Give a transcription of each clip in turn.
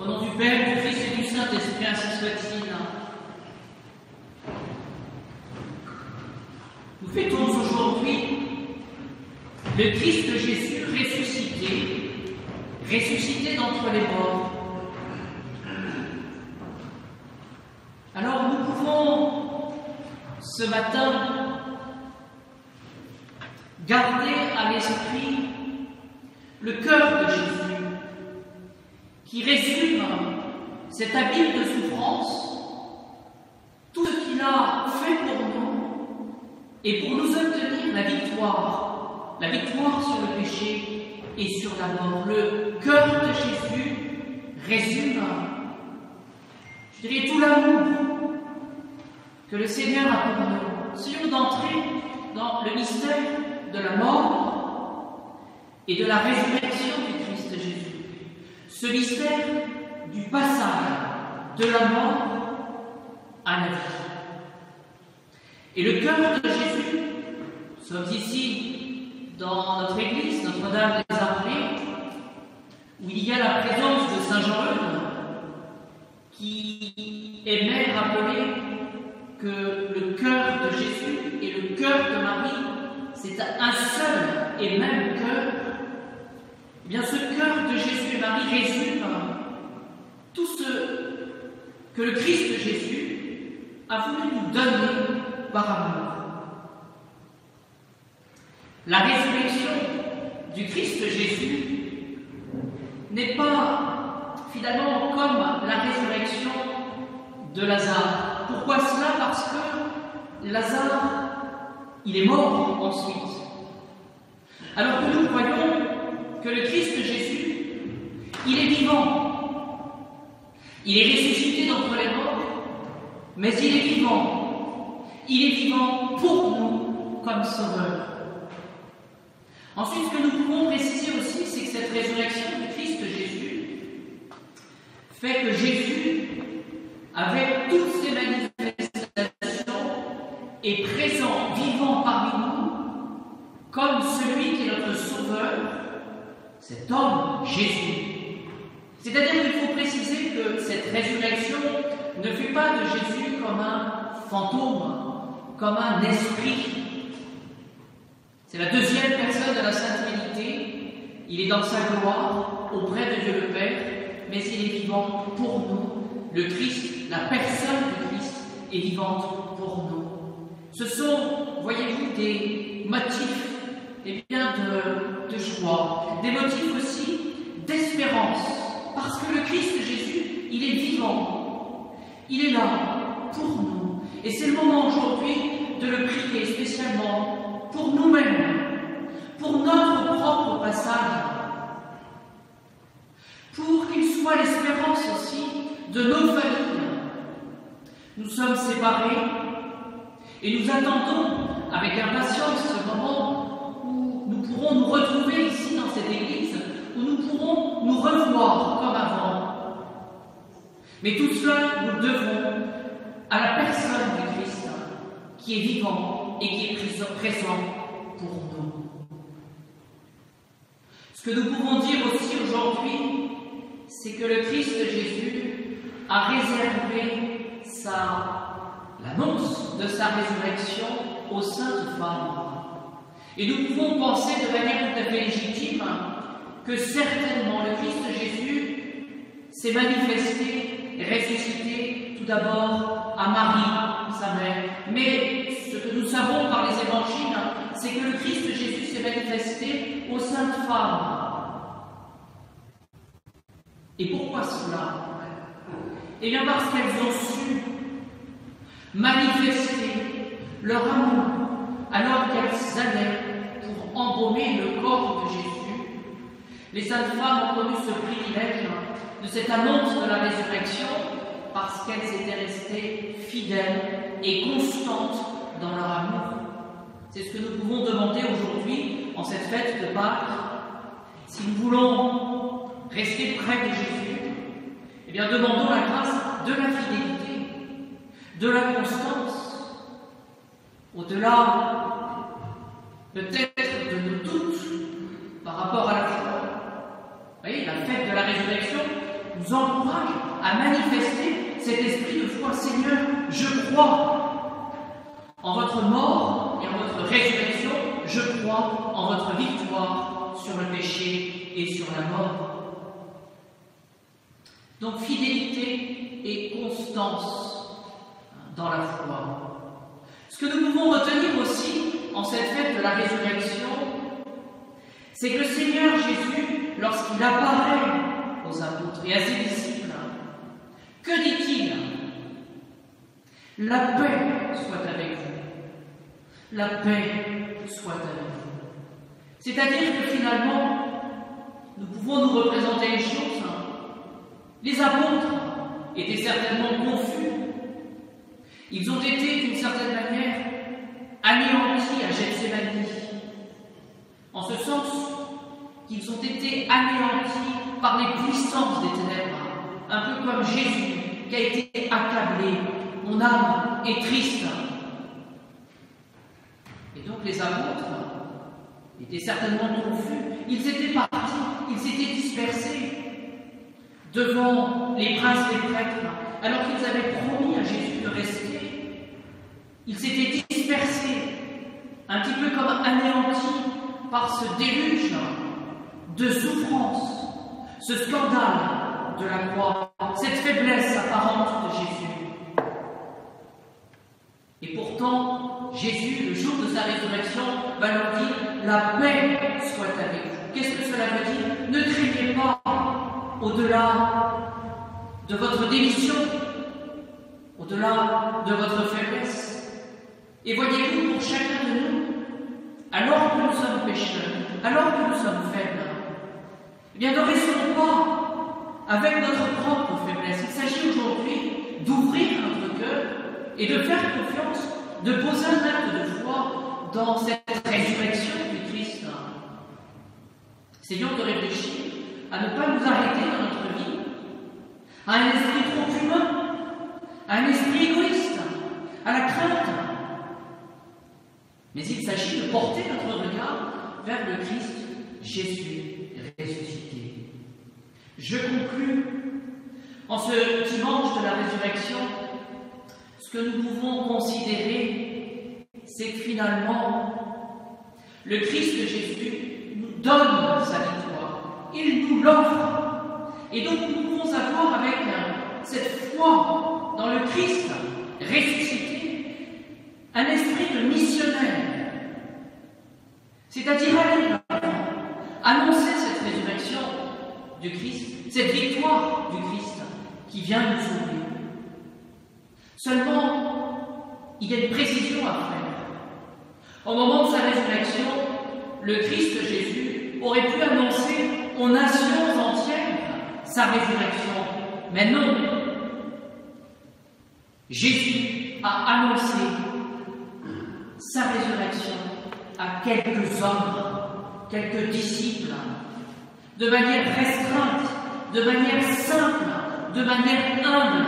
Au nom du Père, du Fils et du Saint-Esprit, ainsi soit-il. Nous fêtons aujourd'hui le Christ Jésus ressuscité d'entre les morts. Alors nous pouvons ce matin garder à l'esprit le cœur de Jésus qui résume cet abîme de souffrance, tout ce qu'il a fait pour nous et pour nous obtenir la victoire sur le péché et sur la mort. Le cœur de Jésus résume, je dirais, tout l'amour que le Seigneur a pour nous. Essayons d'entrer dans le mystère de la mort et de la résurrection du Christ Jésus. Ce mystère du passage de la mort à la vie. Et le cœur de Jésus, nous sommes ici dans notre église, Notre-Dame des Armées, où il y a la présence de Saint Jean-Eudes, qui aimait rappeler que le cœur de Jésus et le cœur de Marie, c'est un seul et même cœur. Eh bien, ce cœur de Jésus et Marie résume tout ce que le Christ Jésus a voulu nous donner par amour. La résurrection du Christ Jésus n'est pas finalement comme la résurrection de Lazare. Pourquoi cela? Parce que Lazare, il est mort ensuite. Alors que nous croyons que le Christ Jésus, il est vivant. Il est ressuscité d'entre les morts, mais il est vivant. Il est vivant pour nous comme sauveur. Ensuite, ce que nous pouvons préciser aussi, c'est que cette résurrection du Christ Jésus fait que Jésus, avec toutes ses manifestations, est présent, vivant parmi nous, comme celui qui est notre sauveur, cet homme, Jésus. C'est-à-dire qu'il faut préciser que cette résurrection ne fait pas de Jésus comme un fantôme, comme un esprit. C'est la deuxième personne de la Sainte Trinité. Il est dans sa gloire, auprès de Dieu le Père, mais il est vivant pour nous. Le Christ, la personne du Christ, est vivante pour nous. Ce sont, voyez-vous, des motifs de joie, des motifs aussi d'espérance, parce que le Christ Jésus, il est vivant, il est là pour nous. Et c'est le moment aujourd'hui de le prier spécialement pour nous-mêmes, pour notre propre passage, pour qu'il soit l'espérance aussi de nos familles. Nous sommes séparés et nous attendons avec impatience ce moment où nous pourrons nous retrouver ici dans cette église, où nous pourrons nous revoir comme avant. Mais tout cela, nous le devons à la personne du Christ qui est vivant et qui est présent pour nous. Ce que nous pouvons dire aussi aujourd'hui, c'est que le Christ Jésus a réservé l'annonce de sa résurrection aux saintes femmes. Et nous pouvons penser de manière tout à fait légitime que certainement le Christ Jésus s'est manifesté et ressuscité tout d'abord à Marie, sa mère. Mais ce que nous savons par les évangiles, c'est que le Christ Jésus s'est manifesté aux saintes femmes. Et pourquoi cela? Eh bien parce qu'elles ont su manifester leur amour alors qu'elles allaient pour embaumer le corps de Jésus. Les saintes femmes ont connu ce privilège de cette annonce de la résurrection parce qu'elles étaient restées fidèles et constantes dans leur amour. C'est ce que nous pouvons demander aujourd'hui en cette fête de Pâques. Si nous voulons rester près de Jésus, eh bien demandons la grâce de la fidélité, de la constance, au-delà peut-être de nos doutes par rapport à la foi. Vous voyez, la fête de la résurrection nous encourage à manifester cet esprit de foi. Seigneur, je crois en votre mort et en votre résurrection, je crois en votre victoire sur le péché et sur la mort. Donc fidélité et constance dans la foi. Ce que nous pouvons retenir aussi en cette fête de la résurrection, c'est que le Seigneur Jésus, lorsqu'il apparaît aux apôtres et à ses disciples, que dit-il? La paix soit avec vous. La paix soit avec vous. C'est-à-dire que finalement, nous pouvons nous représenter les choses. Les apôtres étaient certainement confus. Ils ont été, d'une certaine manière, anéantis à Gethsémani. En ce sens qu'ils ont été anéantis par les puissances des ténèbres, un peu comme Jésus qui a été accablé. Mon âme est triste. Et donc les apôtres étaient certainement confus. Ils étaient partis, ils s'étaient dispersés devant les princes des prêtres, alors qu'ils avaient promis à Jésus de rester. Ils s'étaient dispersés, un petit peu comme anéantis par ce déluge de souffrance, ce scandale de la croix, cette faiblesse apparente de Jésus. Et pourtant, Jésus, le jour de sa résurrection, va leur dire « La paix soit avec vous ». Qu'est-ce que cela veut dire? Ne craignez pas au-delà de votre démission, au-delà de votre faiblesse. Et voyez-vous, pour chacun de nous, alors que nous sommes pécheurs, alors que nous sommes faibles, eh bien ne restons pas avec notre propre faiblesse. Il s'agit aujourd'hui d'ouvrir notre cœur et de faire confiance, de poser un acte de foi dans cette résurrection du Christ. Essayons de réfléchir à ne pas nous arrêter dans notre vie à un esprit trop humain, à un esprit égoïste, à la crainte. Mais il s'agit de porter notre regard vers le Christ Jésus ressuscité. Je conclus en ce dimanche de la résurrection. Ce que nous pouvons considérer, c'est que finalement, le Christ Jésus nous donne sa victoire. Il nous l'offre. Et donc nous pouvons avoir avec cette foi dans le Christ ressuscité un esprit de missionnaire. C'est-à-dire aller annoncer cette résurrection du Christ, cette victoire du Christ qui vient nous sauver. Seulement, il y a une précision à faire. Au moment de sa résurrection, le Christ Jésus aurait pu annoncer aux nations entières sa résurrection. Mais non. Jésus a annoncé sa résurrection à quelques hommes, quelques disciples, de manière restreinte, de manière simple, de manière humble,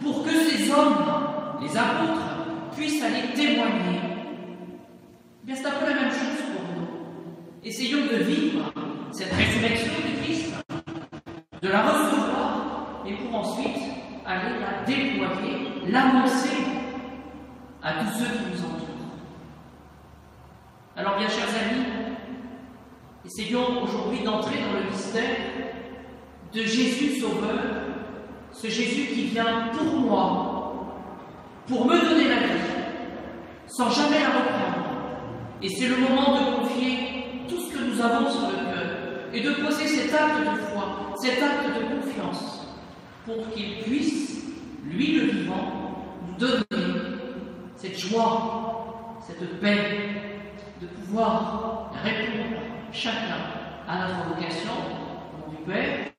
pour que ces hommes, les apôtres, puissent aller témoigner. Eh bien, c'est un peu la même chose pour nous. Essayons de vivre cette résurrection du Christ, de la recevoir, et pour ensuite aller la déployer, l'annoncer à tous ceux qui nous entourent. Alors bien, chers amis, essayons aujourd'hui d'entrer dans le mystère de Jésus Sauveur, ce Jésus qui vient pour moi, pour me donner la vie, sans jamais la reprendre. Et c'est le moment de confier tout ce que nous avons sur le cœur et de poser cet acte de foi, cet acte de confiance, pour qu'il puisse, lui le vivant, nous donner cette joie, cette paix, de pouvoir répondre chacun à notre vocation, au nom du Père,